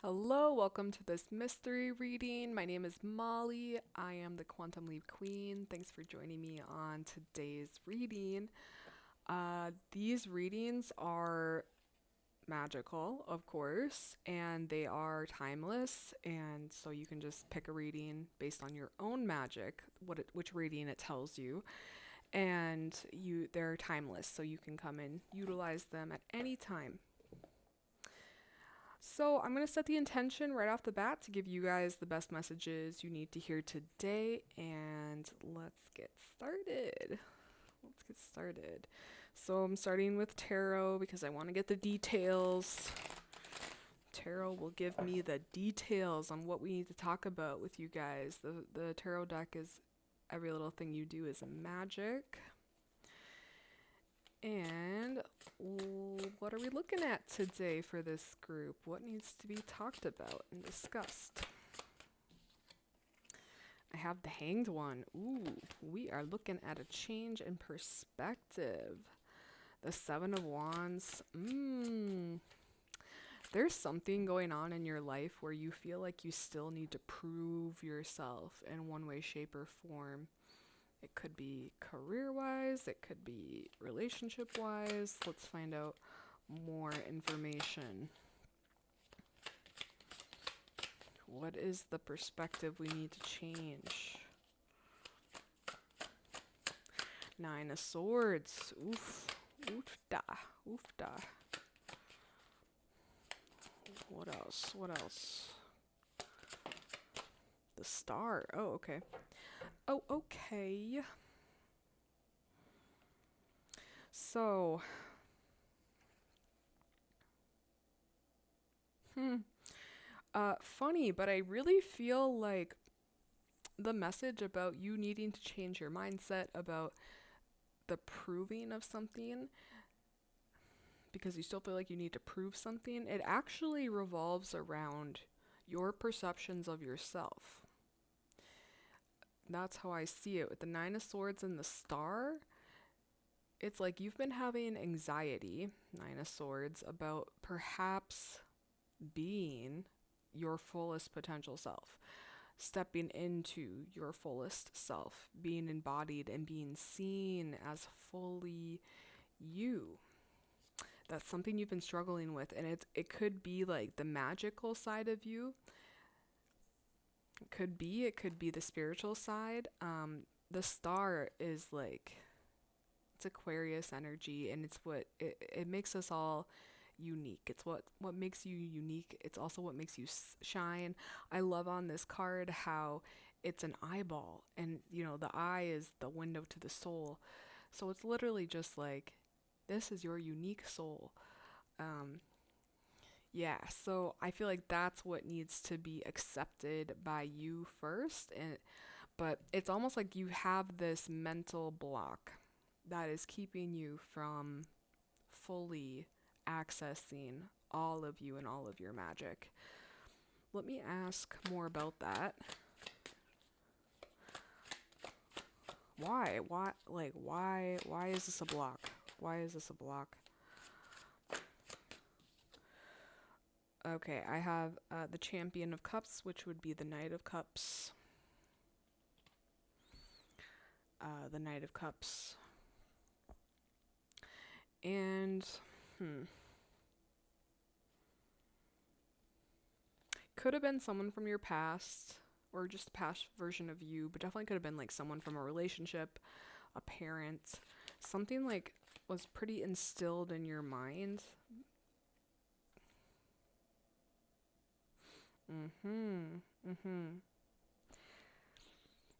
Hello, welcome to this mystery reading. My name is Molly. I am the Quantum Leap Queen. Thanks for joining me on today's reading. These readings are magical, of course, and they are timeless, and so you can just pick a reading based on your own magic, which reading it tells you, and they're timeless, so you can come and utilize them at any time. So I'm going to set the intention right off the bat to give you guys the best messages you need to hear today, and let's get started. So I'm starting with tarot because I want to get the details. Tarot will give me the details on what we need to talk about with you guys. The tarot deck is every little thing you do is magic. And what are we looking at today for this group? What needs to be talked about and discussed? I have the Hanged One. Ooh, we are looking at a change in perspective. The Seven of Wands. There's something going on in your life where you feel like you still need to prove yourself in one way, shape, or form. It could be career-wise, it could be relationship-wise. Let's find out more information. What is the perspective we need to change? Nine of Swords. Oof. Oofda. Oofda. What else? The Star. Oh, okay. So, funny, but I really feel like the message about you needing to change your mindset about the proving of something, because you still feel like you need to prove something, it actually revolves around your perceptions of yourself. That's how I see it. With the Nine of Swords and the Star, it's like you've been having anxiety, Nine of Swords, about perhaps being your fullest potential self, stepping into your fullest self, being embodied and being seen as fully you. That's something you've been struggling with, and it could be like the magical side of you. It could be the spiritual side. The Star is like, it's Aquarius energy, and it's what it makes us all unique. It's what makes you unique. It's also what makes you shine. I love on this card how it's an eyeball, and the eye is the window to the soul. So it's literally just like, this is your unique soul. Yeah, so I feel like that's what needs to be accepted by you first, but it's almost like you have this mental block that is keeping you from fully accessing all of you and all of your magic. Let me ask more about that. Why is this a block? Why is this a block? Okay, I have the Champion of Cups, which would be the Knight of Cups. The Knight of Cups. And, could have been someone from your past, or just a past version of you, but definitely could have been like someone from a relationship, a parent, something like was pretty instilled in your mind.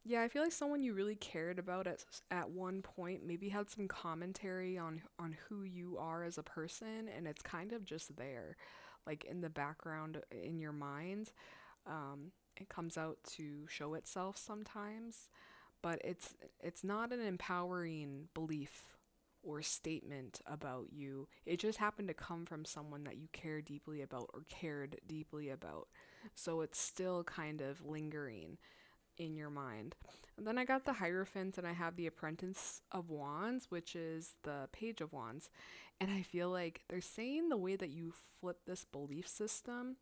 Yeah, I feel like someone you really cared about at one point maybe had some commentary on who you are as a person, and it's kind of just there, like in the background in your mind. It comes out to show itself sometimes, but it's not an empowering belief or statement about you. It just happened to come from someone that you care deeply about or cared deeply about. So it's still kind of lingering in your mind. And then I got the Hierophant, and I have the Apprentice of Wands, which is the Page of Wands. And I feel like they're saying the way that you flip this belief system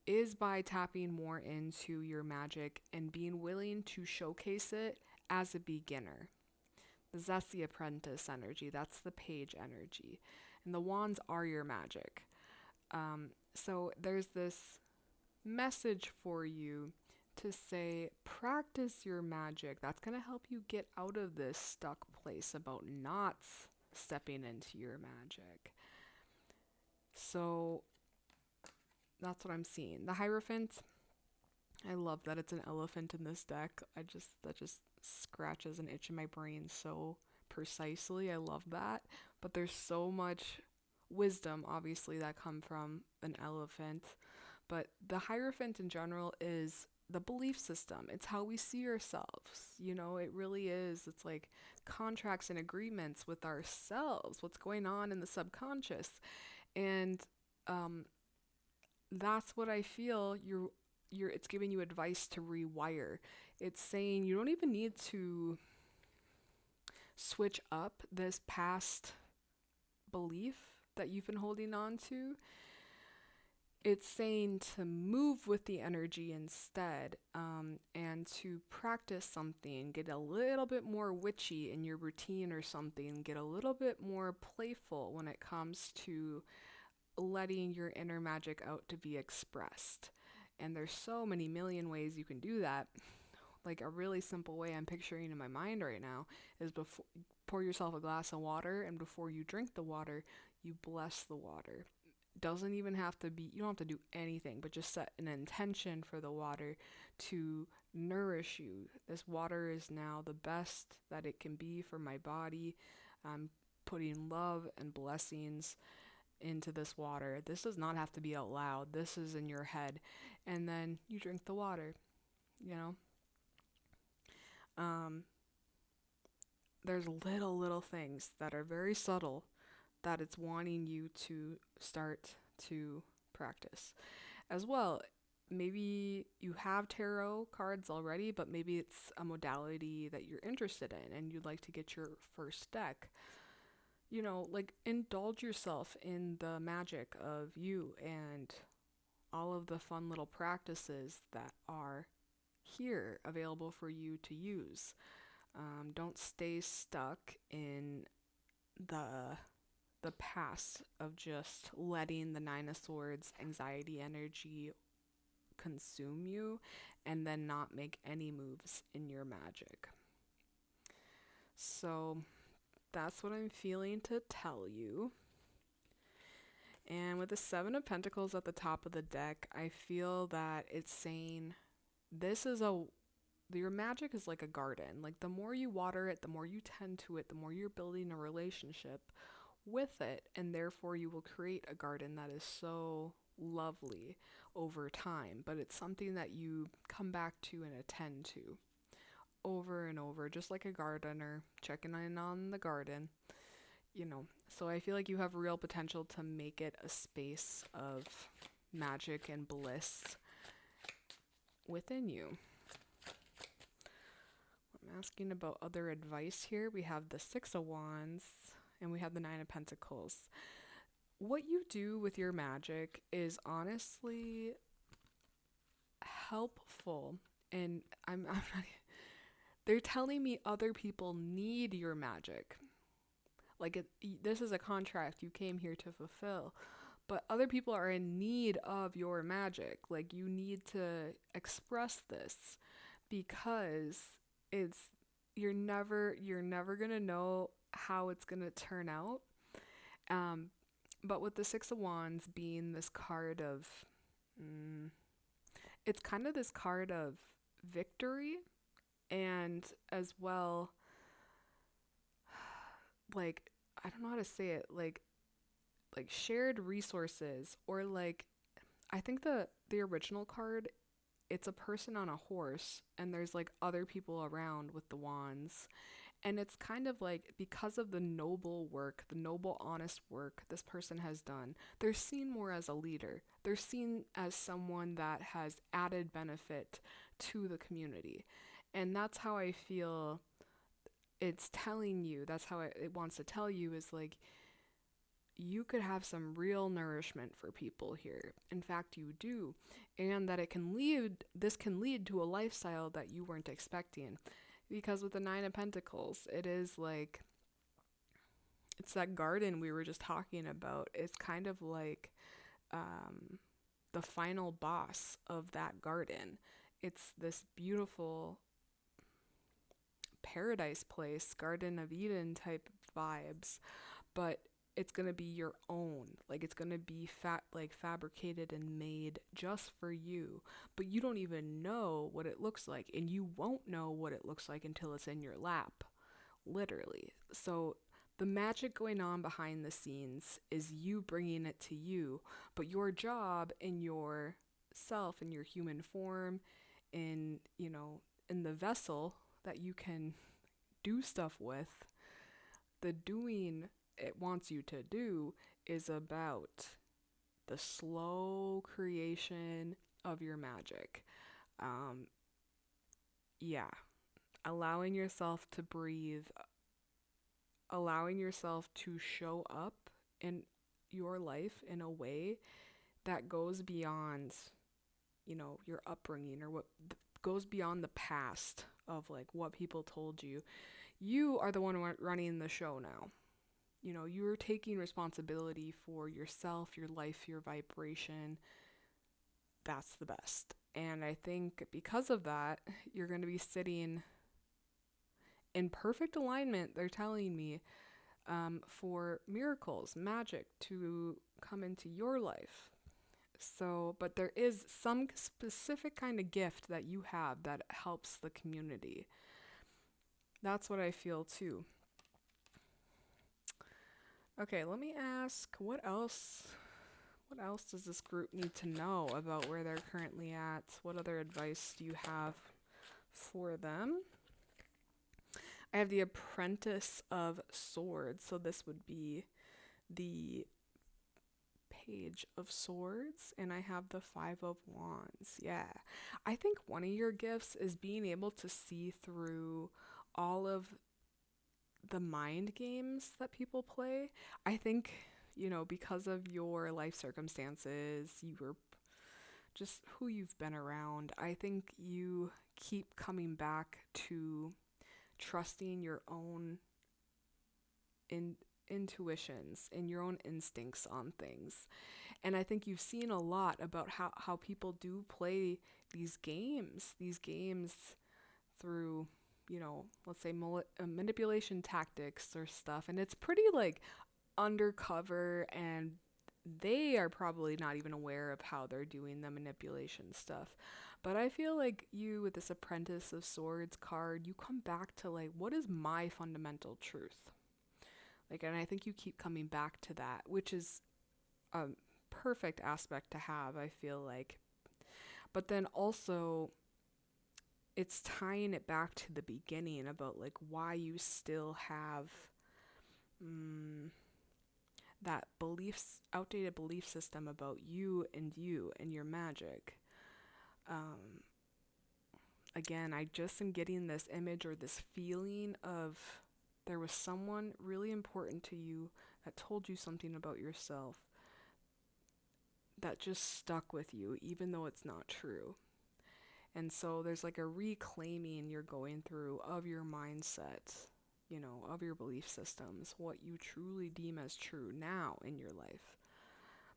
is by tapping more into your magic and being willing to showcase it as a beginner. That's the apprentice energy, that's the page energy. And the wands are your magic. So there's this message for you to say, practice your magic. That's going to help you get out of this stuck place about not stepping into your magic. So that's what I'm seeing. The Hierophant, I love that it's an elephant in this deck. That just scratches an itch in my brain so precisely. I love that. But there's so much wisdom, obviously, that come from an elephant. But the Hierophant in general is the belief system. It's how we see ourselves. You know, it really is. It's like contracts and agreements with ourselves, what's going on in the subconscious. And that's what I feel it's giving you advice to rewire. It's saying you don't even need to switch up this past belief that you've been holding on to. It's saying to move with the energy instead, and to practice something, get a little bit more witchy in your routine or something, get a little bit more playful when it comes to letting your inner magic out to be expressed. And there's so many million ways you can do that. Like a really simple way I'm picturing in my mind right now is before pour yourself a glass of water, and before you drink the water, you bless the water. Doesn't even have to be, you don't have to do anything, but just set an intention for the water to nourish you. This water is now the best that it can be for my body. I'm putting love and blessings into this water. This does not have to be out loud. This is in your head. And then you drink the water, you know? There's little things that are very subtle that it's wanting you to start to practice. As well, maybe you have tarot cards already, but maybe it's a modality that you're interested in and you'd like to get your first deck. You know, like indulge yourself in the magic of you and all of the fun little practices that are here available for you to use. Don't stay stuck in the past of just letting the Nine of Swords anxiety energy consume you and then not make any moves in your magic. So that's what I'm feeling to tell you. And with the Seven of Pentacles at the top of the deck, I feel that it's saying your magic is like a garden. Like the more you water it, the more you tend to it, the more you're building a relationship with it, and therefore you will create a garden that is so lovely over time. But it's something that you come back to and attend to over and over, just like a gardener checking in on the garden, you know. So I feel like you have real potential to make it a space of magic and bliss within you. I'm asking about other advice here. We have the Six of Wands and we have the Nine of Pentacles. What you do with your magic is honestly helpful, and I'm not, they're telling me other people need your magic. Like this is a contract you came here to fulfill, but other people are in need of your magic. Like you need to express this because you're never gonna know how it's gonna turn out. But with the Six of Wands being this card of, it's kind of this card of victory, and as well, like, I don't know how to say it, like shared resources, or like, I think the original card, it's a person on a horse and there's like other people around with the wands. And it's kind of like, because of the noble work, the noble, honest work this person has done, they're seen more as a leader. They're seen as someone that has added benefit to the community. And that's how I feel it's telling you, that's how it wants to tell you, is like, you could have some real nourishment for people here. In fact, you do. And that this can lead to a lifestyle that you weren't expecting. Because with the Nine of Pentacles, it is like, it's that garden we were just talking about. It's kind of like the final boss of that garden. It's this beautiful paradise place, Garden of Eden type vibes, but it's going to be your own. Like it's going to be fabricated and made just for you, but you don't even know what it looks like, and you won't know what it looks like until it's in your lap, literally. So the magic going on behind the scenes is you bringing it to you, but your job in your self, in your human form, in, in the vessel that you can do stuff with, the doing it wants you to do is about the slow creation of your magic. Yeah, allowing yourself to breathe, allowing yourself to show up in your life in a way that goes beyond, your upbringing, or what goes beyond the past of like what people told you. You are the one running the show now. You're taking responsibility for yourself, your life, your vibration. That's the best. And I think because of that, you're going to be sitting in perfect alignment, they're telling me, for miracles, magic to come into your life. So, but there is some specific kind of gift that you have that helps the community. That's what I feel too. Okay, let me ask, what else does this group need to know about where they're currently at? What other advice do you have for them? I have the Apprentice of Swords, so this would be the Page of Swords, and I have the Five of Wands. Yeah. I think one of your gifts is being able to see through all of the mind games that people play. I think, because of your life circumstances, you were just who you've been around, I think you keep coming back to trusting your own intuitions and your own instincts on things. And I think you've seen a lot about how people do play these games through, let's say manipulation tactics or stuff. And it's pretty like undercover, and they are probably not even aware of how they're doing the manipulation stuff. But I feel like you, with this Apprentice of Swords card, you come back to like, what is my fundamental truth? Like, and I think you keep coming back to that, which is a perfect aspect to have, I feel like. But then also, it's tying it back to the beginning about like why you still have that outdated belief system about you and your magic. Again, I just am getting this image or this feeling of there was someone really important to you that told you something about yourself that just stuck with you, even though it's not true. And so there's like a reclaiming you're going through of your mindset, of your belief systems, what you truly deem as true now in your life.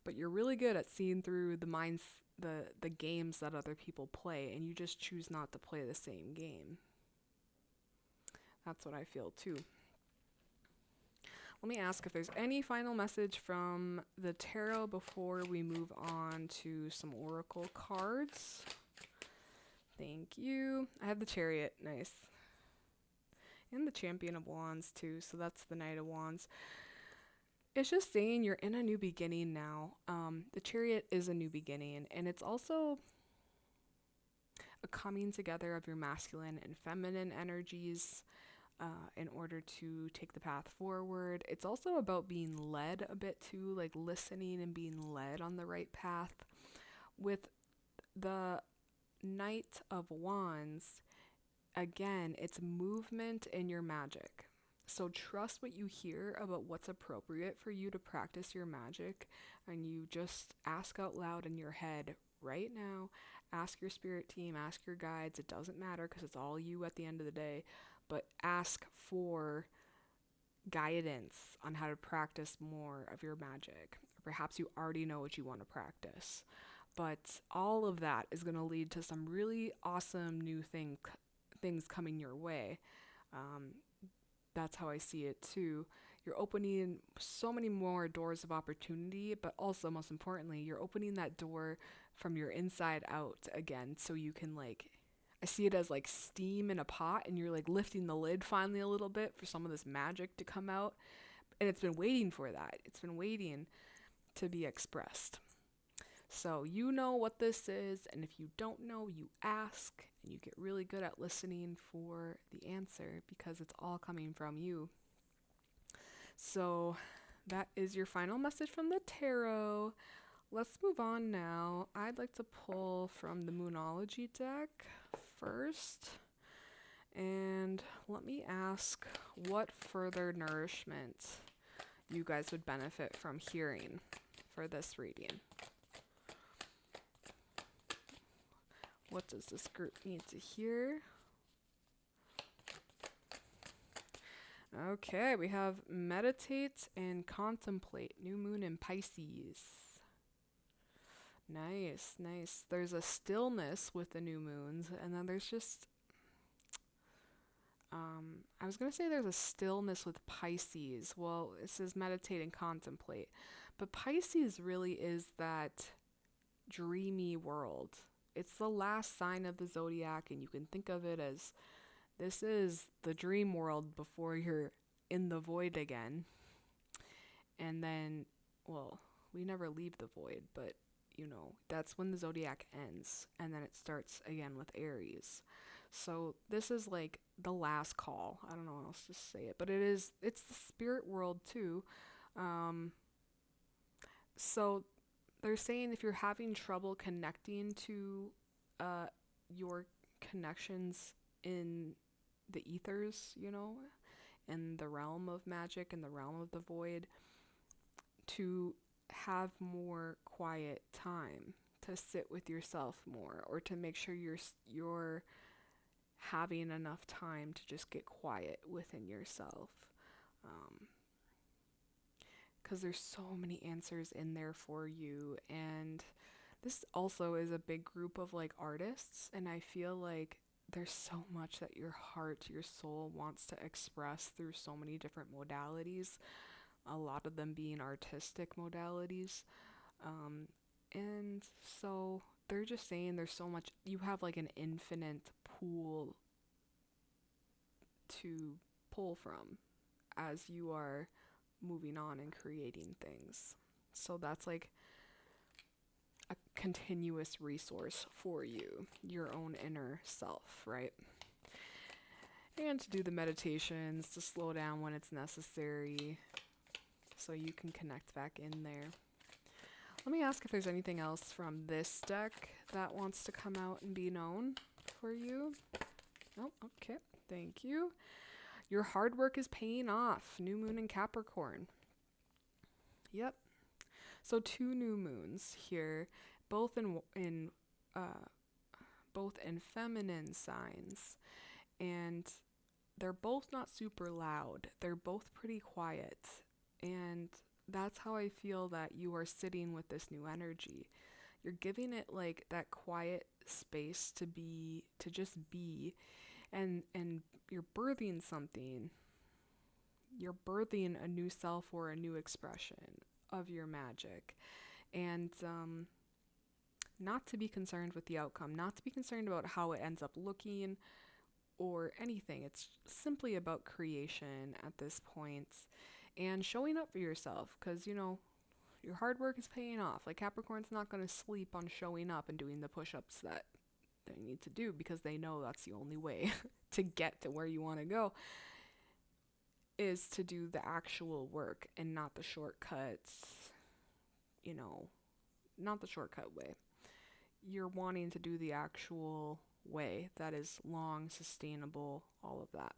But you're really good at seeing through the games that other people play, and you just choose not to play the same game. That's what I feel too. Let me ask if there's any final message from the tarot before we move on to some oracle cards. Thank you. I have the Chariot. Nice. And the Champion of Wands too. So that's the Knight of Wands. It's just saying you're in a new beginning now. The Chariot is a new beginning. And it's also a coming together of your masculine and feminine energies in order to take the path forward. It's also about being led a bit too, like listening and being led on the right path. With the Knight of Wands, again, it's movement in your magic. So trust what you hear about what's appropriate for you to practice your magic, and you just ask out loud in your head right now. Ask your spirit team, ask your guides. It doesn't matter because it's all you at the end of the day, but ask for guidance on how to practice more of your magic. Perhaps you already know what you want to practice, but all of that is going to lead to some really awesome new things coming your way. Um, that's how I see it too. You're opening so many more doors of opportunity, but also most importantly, you're opening that door from your inside out again, so you can like, I see it as like steam in a pot, and you're like lifting the lid finally a little bit for some of this magic to come out. And it's been waiting for that. It's been waiting to be expressed. So you know what this is, and if you don't know, you ask, and you get really good at listening for the answer because it's all coming from you. So that is your final message from the tarot. Let's move on now. I'd like to pull from the Moonology deck first. And let me ask what further nourishment you guys would benefit from hearing for this reading. What does this group need to hear? Okay, we have meditate and contemplate. New moon in Pisces. Nice, nice. There's a stillness with the new moons, and then there's just I was going to say there's a stillness with Pisces. Well, it says meditate and contemplate. But Pisces really is that dreamy world. It's the last sign of the zodiac, and you can think of it as this is the dream world before you're in the void again. And then, well, we never leave the void, but you know, that's when the zodiac ends, and then it starts again with Aries. So this is like the last call. I don't know how else to say it, but it's the spirit world too. So they're saying if you're having trouble connecting to your connections in the ethers, you know, in the realm of magic and the realm of the void, to have more quiet time, to sit with yourself more, or to make sure you're having enough time to just get quiet within yourself. Because there's so many answers in there for you. And this also is a big group of like artists, and I feel like there's so much that your heart, your soul wants to express through so many different modalities, a lot of them being artistic modalities. And so they're just saying there's so much, you have like an infinite pool to pull from as you are moving on and creating things. So that's like a continuous resource for you, your own inner self, right? And to do the meditations, to slow down when it's necessary, so you can connect back in there. Let me ask if there's anything else from this deck that wants to come out and be known for you. Oh, okay. Thank you. Your hard work is paying off. New moon in Capricorn. Yep. So 2 new moons here, both in feminine signs, and they're both not super loud. They're both pretty quiet, and that's how I feel that you are sitting with this new energy. You're giving it like that quiet space to just be, and you're birthing something. You're birthing a new self or a new expression of your magic. And not to be concerned with the outcome, not to be concerned about how it ends up looking or anything. It's simply about creation at this point and showing up for yourself, because, you know, your hard work is paying off. Like, Capricorn's not going to sleep on showing up and doing the push-ups that they need to do, because they know that's the only way to get to where you want to go, is to do the actual work and not the shortcuts, you know, not the shortcut way. You're wanting to do the actual way that is long, sustainable, all of that.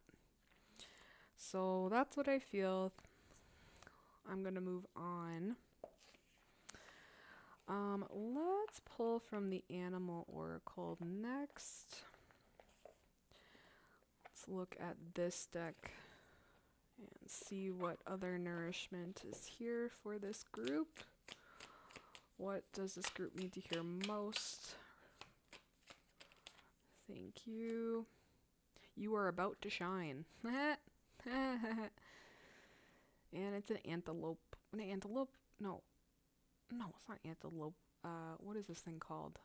So that's what I feel. I'm going to move on. Let's pull from the Animal Oracle next. Let's look at this deck and see what other nourishment is here for this group. What does this group need to hear most? Thank you. You are about to shine. And it's an antelope. An antelope? No. No, it's not antelope. What is this thing called?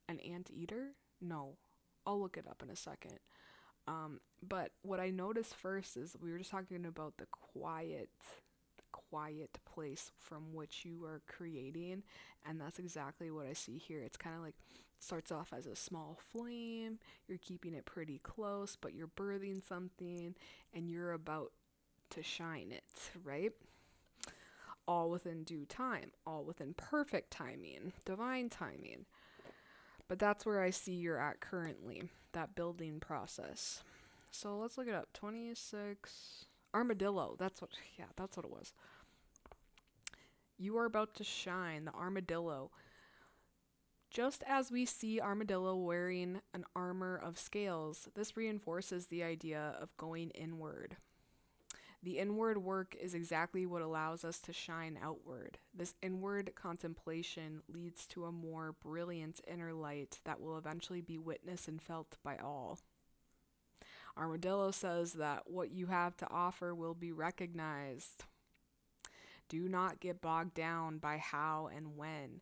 An anteater? No. I'll look it up in a second. But what I noticed first is we were just talking about the quiet place from which you are creating, and that's exactly what I see here. It's kind of like starts off as a small flame, you're keeping it pretty close, but you're birthing something and you're about to shine it, right? All within due time, all within perfect timing, divine timing. But that's where I see you're at currently, that building process. So let's look it up. 26 armadillo. That's what it was. You are about to shine, the armadillo. Just as we see armadillo wearing an armor of scales, this reinforces the idea of going inward. The inward work is exactly what allows us to shine outward. This inward contemplation leads to a more brilliant inner light that will eventually be witnessed and felt by all. Armadillo says that what you have to offer will be recognized. Do not get bogged down by how and when.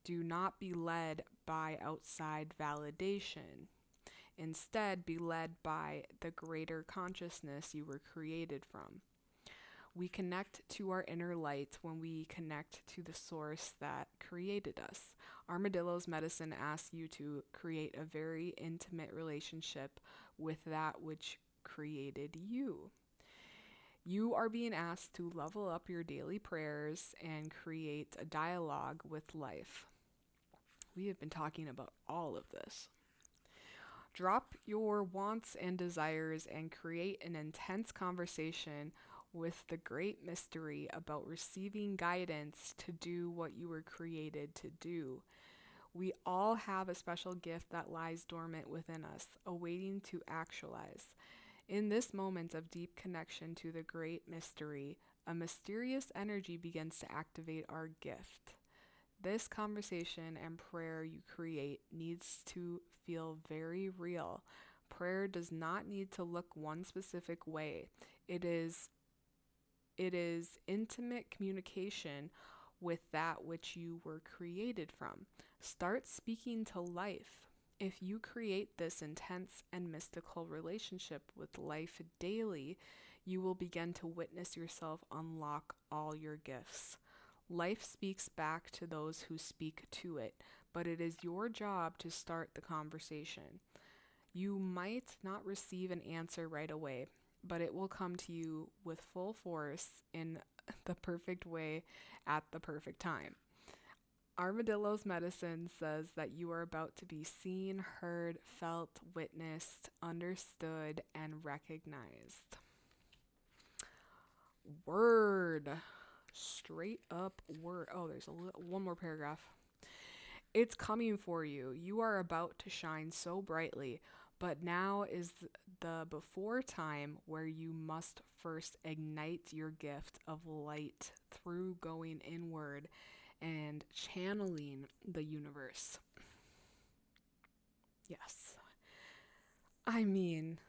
Do not be led by outside validation. Instead, be led by the greater consciousness you were created from. We connect to our inner light when we connect to the source that created us. Armadillo's medicine asks you to create a very intimate relationship with that which created you. You are being asked to level up your daily prayers and create a dialogue with life. We have been talking about all of this. Drop your wants and desires and create an intense conversation with the great mystery about receiving guidance to do what you were created to do. We all have a special gift that lies dormant within us, awaiting to actualize. In this moment of deep connection to the great mystery, a mysterious energy begins to activate our gift. This conversation and prayer you create needs to feel very real. Prayer does not need to look one specific way. It is intimate communication with that which you were created from. Start speaking to life. If you create this intense and mystical relationship with life daily, you will begin to witness yourself unlock all your gifts. Life speaks back to those who speak to it, but it is your job to start the conversation. You might not receive an answer right away, but it will come to you with full force in the perfect way at the perfect time. Armadillo's medicine says that you are about to be seen, heard, felt, witnessed, understood, and recognized. Word. Straight up word. Oh, there's one more paragraph. It's coming for you. You are about to shine so brightly, but now is the before time where you must first ignite your gift of light through going inward and channeling the universe. Yes. I mean,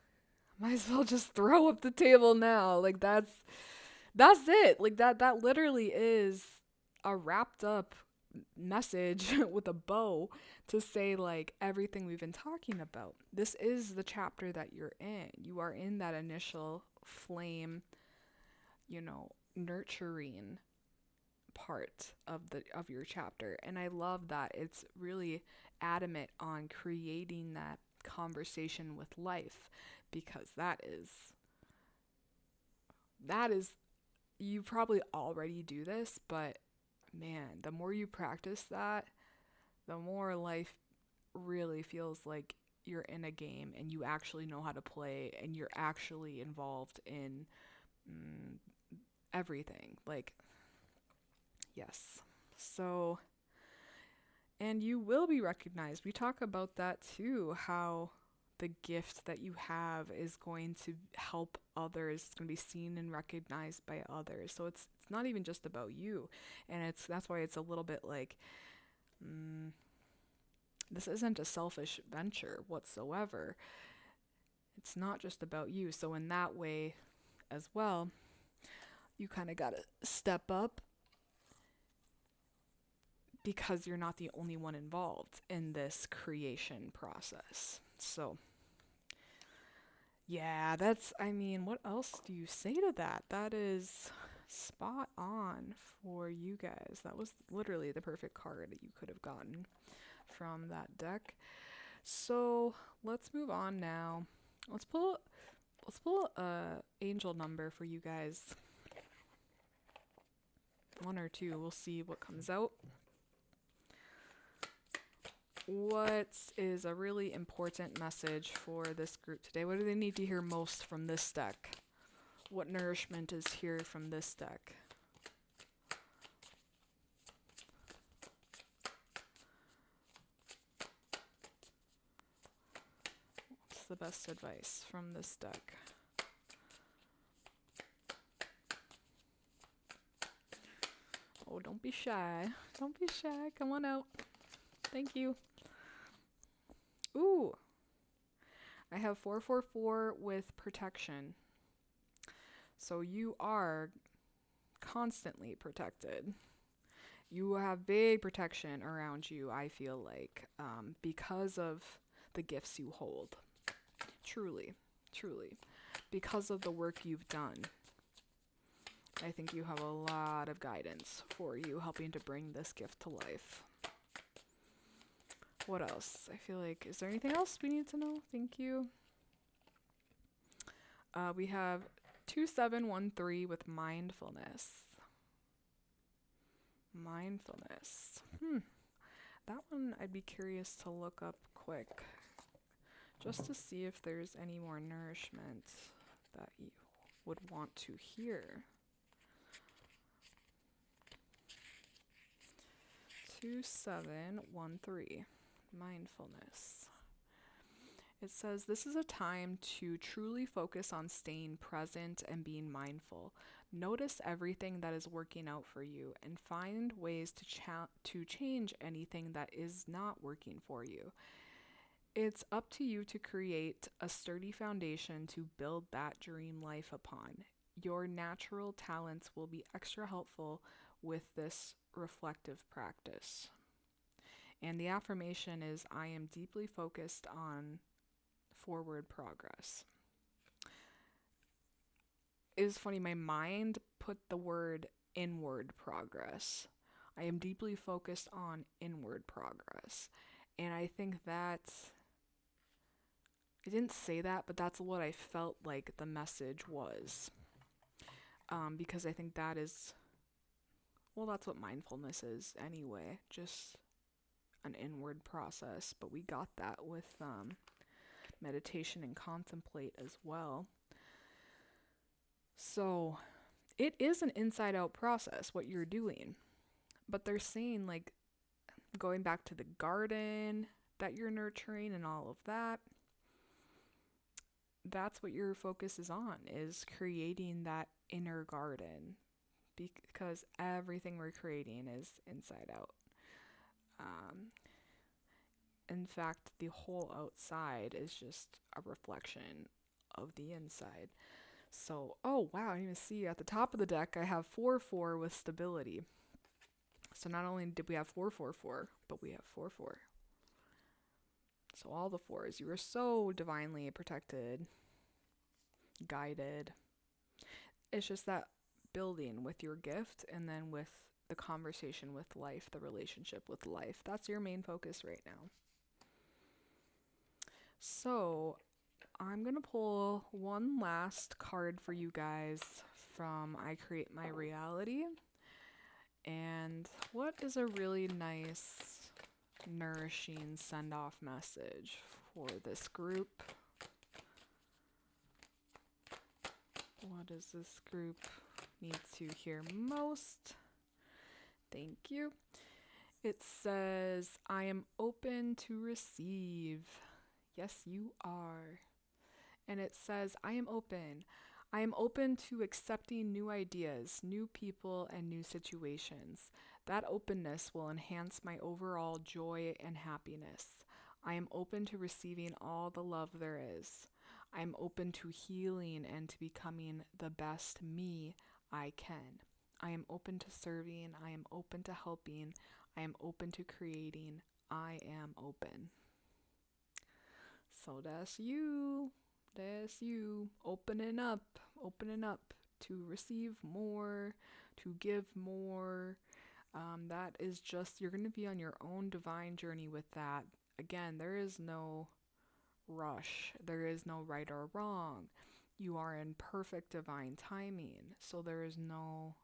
might as well just throw up the table now. Like that's it. Like that literally is a wrapped up message with a bow to say like everything we've been talking about. This is the chapter that you're in. You are in that initial flame, nurturing part of your chapter. And I love that it's really adamant on creating that conversation with life, because that is you probably already do this, but man, the more you practice that, the more life really feels like you're in a game and you actually know how to play and you're actually involved in everything. Like, yes. So, and you will be recognized. We talk about that too, how the gift that you have is going to help others. It's going to be seen and recognized by others. So it's not even just about you. And that's why it's a little bit like, this isn't a selfish venture whatsoever. It's not just about you. So in that way as well, you kind of got to step up because you're not the only one involved in this creation process. So yeah, what else do you say to that? That is spot on for you guys. That was literally the perfect card that you could have gotten from that deck. So let's move on now. Let's pull a angel number for you guys. One or two. We'll see what comes out. What is a really important message for this group today? What do they need to hear most from this deck? What nourishment is here from this deck? What's the best advice from this deck? Oh, don't be shy. Don't be shy. Come on out. Thank you. Ooh. I have 444 with protection. So you are constantly protected. You have big protection around you, I feel like, because of the gifts you hold. Truly, truly. Because of the work you've done. I think you have a lot of guidance for you, helping to bring this gift to life. What else? I feel like, is there anything else we need to know? Thank you. We have 2713 with mindfulness. Mindfulness. That one I'd be curious to look up quick, just to see if there's any more nourishment that you would want to hear. 2713. Mindfulness. It says, this is a time to truly focus on staying present and being mindful. Notice everything that is working out for you and find ways to change anything that is not working for you. It's up to you to create a sturdy foundation to build that dream life upon. Your natural talents will be extra helpful with this reflective practice. And the affirmation is, I am deeply focused on forward progress. It was funny, my mind put the word inward progress. I am deeply focused on inward progress. And I think that, I didn't say that, but that's what I felt like the message was. Because I think that is, well, that's what mindfulness is anyway, just an inward process. But we got that with meditation and contemplate as well. So it is an inside out process, what you're doing. But they're saying, like, going back to the garden that you're nurturing and all of that, that's what your focus is on, is creating that inner garden, because everything we're creating is inside out. In fact, the whole outside is just a reflection of the inside. So, oh wow, I didn't even see at the top of the deck I have 4-4 with stability. So not only did we have 4-4-4, but we have 4-4. So all the fours, you are so divinely protected, guided. It's just that building with your gift and then with the conversation with life, the relationship with life. That's your main focus right now. So I'm going to pull one last card for you guys from I Create My Reality. And what is a really nice, nourishing send-off message for this group. What does this group need to hear most? Thank you. It says, I am open to receive. Yes, you are. And it says, I am open. I am open to accepting new ideas, new people, and new situations. That openness will enhance my overall joy and happiness. I am open to receiving all the love there is. I am open to healing and to becoming the best me I can. I am open to serving. I am open to helping. I am open to creating. I am open. So that's you. That's you. Opening up to receive more, to give more. That is just, you're going to be on your own divine journey with that. Again, there is no rush. There is no right or wrong. You are in perfect divine timing. So there is no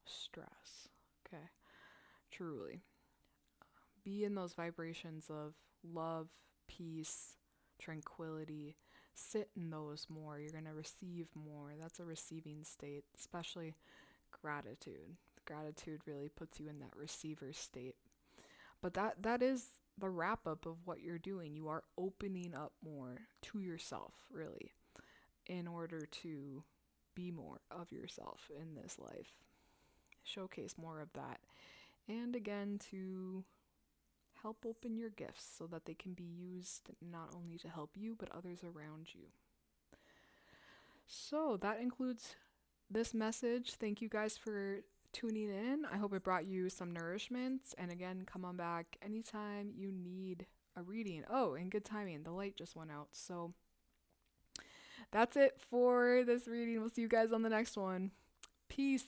stress. Okay. Truly. Be in those vibrations of love, peace, tranquility. Sit in those more. You're going to receive more. That's a receiving state, especially gratitude. Gratitude really puts you in that receiver state. But that is the wrap up of what you're doing. You are opening up more to yourself, really, in order to be more of yourself in this life. Showcase more of that. And again, to help open your gifts so that they can be used not only to help you, but others around you. So that includes this message. Thank you guys for tuning in. I hope it brought you some nourishment. And again, come on back anytime you need a reading. Oh, and good timing. The light just went out. So that's it for this reading. We'll see you guys on the next one. Peace.